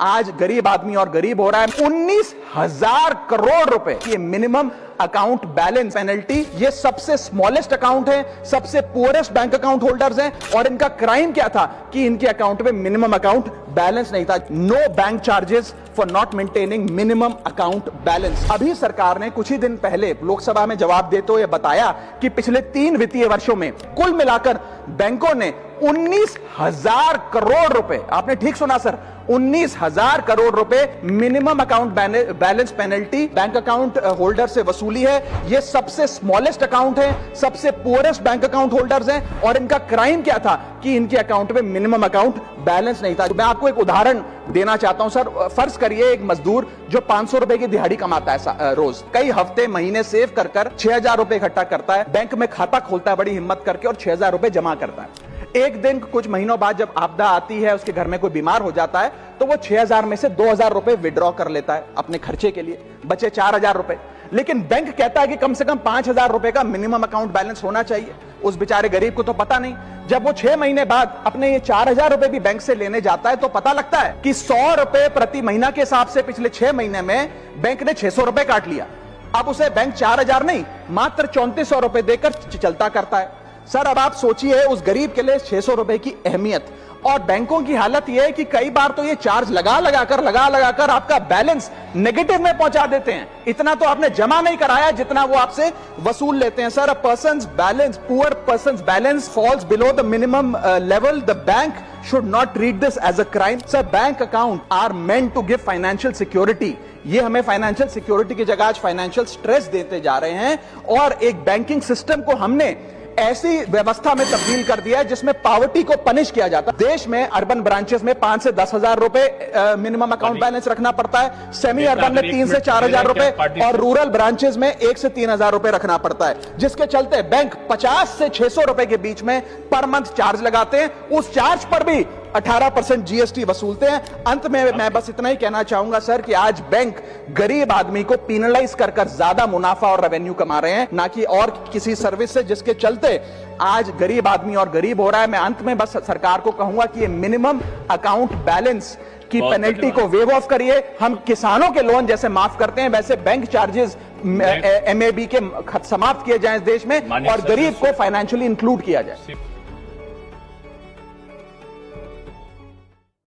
आज गरीब आदमी और गरीब हो रहा है। 19,000 करोड़ रुपए ये मिनिमम अकाउंट बैलेंस पेनल्टी, ये सबसे स्मॉलेस्ट अकाउंट है, सबसे पुअरेस्ट बैंक अकाउंट होल्डर्स हैं, और इनका क्राइम क्या था कि इनके अकाउंट में मिनिमम अकाउंट बैलेंस नहीं था। No bank charges for not maintaining minimum account balance. अभी सरकार ने कुछ ही दिन पहले लोकसभा में जवाब देते हुए बताया कि पिछले 3 वित्तीय वर्षों में कुल मिलाकर बैंकों ने 19,000 करोड़ रुपए, आपने ठीक सुना सर, 19,000 करोड़ रुपए minimum account balance penalty bank account holder से वसूली है। यह सबसे स्मॉलेस्ट अकाउंट है, सबसे पुअरेस्ट बैंक अकाउंट होल्डर्स हैं, और इनका क्राइम क्या था कि इनके अकाउंट में मिनिमम अकाउंट बैलेंस नहीं था। मैं आपको एक उदाहरण देना चाहता हूं सर। फर्ज करिए एक मजदूर जो 500 रुपए की दिहाड़ी कमाता है रोज, कई हफ्ते महीने सेव कर 6,000 रुपए इकट्ठा करता है, बैंक में खाता खोलता है बड़ी हिम्मत करके और 6,000 रुपए जमा करता है। एक दिन कुछ महीनों बाद जब आपदा आती है, उसके घर में कोई बीमार हो जाता है, तो वो 6,000 में से 2,000 रुपए विड्रॉ कर लेता है अपने खर्चे के लिए, बचे 4,000 रुपए। लेकिन बैंक कहता है कि कम से कम 5,000 रुपए का मिनिमम अकाउंट बैलेंस होना चाहिए। उस बेचारे गरीब को तो पता नहीं। जब वो 6 महीने बाद अपने ये 4,000 रुपए भी बैंक से लेने जाता है तो पता लगता है कि 100 रुपए प्रति महीना के हिसाब से पिछले 6 महीने में बैंक ने 600 रुपए काट लिया। अब उसे बैंक 4,000 नहीं, मात्र 3,400 रुपए देकर चलता करता है। सर अब आप सोचिए उस गरीब के लिए 600 रुपए की अहमियत। और बैंकों की हालत यह है कि कई बार तो ये चार्ज लगा लगाकर आपका बैलेंस नेगेटिव में पहुंचा देते हैं। इतना तो आपने जमा नहीं कराया जितना वो आपसे वसूल लेते हैं। Sir, a persons balance, poor persons balance falls below the minimum level, the bank should not treat this as a crime. Sir, bank account are meant to give financial security. ये हमें फाइनेंशियल सिक्योरिटी की जगह आज financial stress देते जा रहे हैं, और एक बैंकिंग सिस्टम को हमने ऐसी व्यवस्था में तब्दील कर दिया है जिसमें पॉवर्टी को पनिश किया जाता है। देश में अर्बन ब्रांचेस में 5 से 10,000 रुपए मिनिमम अकाउंट बैलेंस रखना पड़ता है, सेमी अर्बन में 3 से 4,000 रुपए, और रूरल ब्रांचेस में 1 से 3,000 रुपए रखना पड़ता है, जिसके चलते बैंक 50 से 600 रुपए के बीच में पर मंथ चार्ज लगाते हैं। उस चार्ज पर भी 18% जीएसटी वसूलते हैं। अंत में मैं बस इतना ही कहना चाहूंगा सर कि आज बैंक गरीब आदमी को पीनलाइज कर ज्यादा मुनाफा और रेवेन्यू कमा रहे हैं, ना कि और किसी सर्विस से, जिसके चलते आज गरीब आदमी और गरीब हो रहा है। मैं अंत में बस सरकार को कहूंगा कि ये मिनिमम अकाउंट बैलेंस की पेनल्टी को वेव ऑफ करिए। हम किसानों के लोन जैसे माफ करते हैं, वैसे बैंक चार्जेस एमएबी के समाप्त किए जाएं इस देश में, और गरीब को फाइनेंशियली इंक्लूड किया जाए।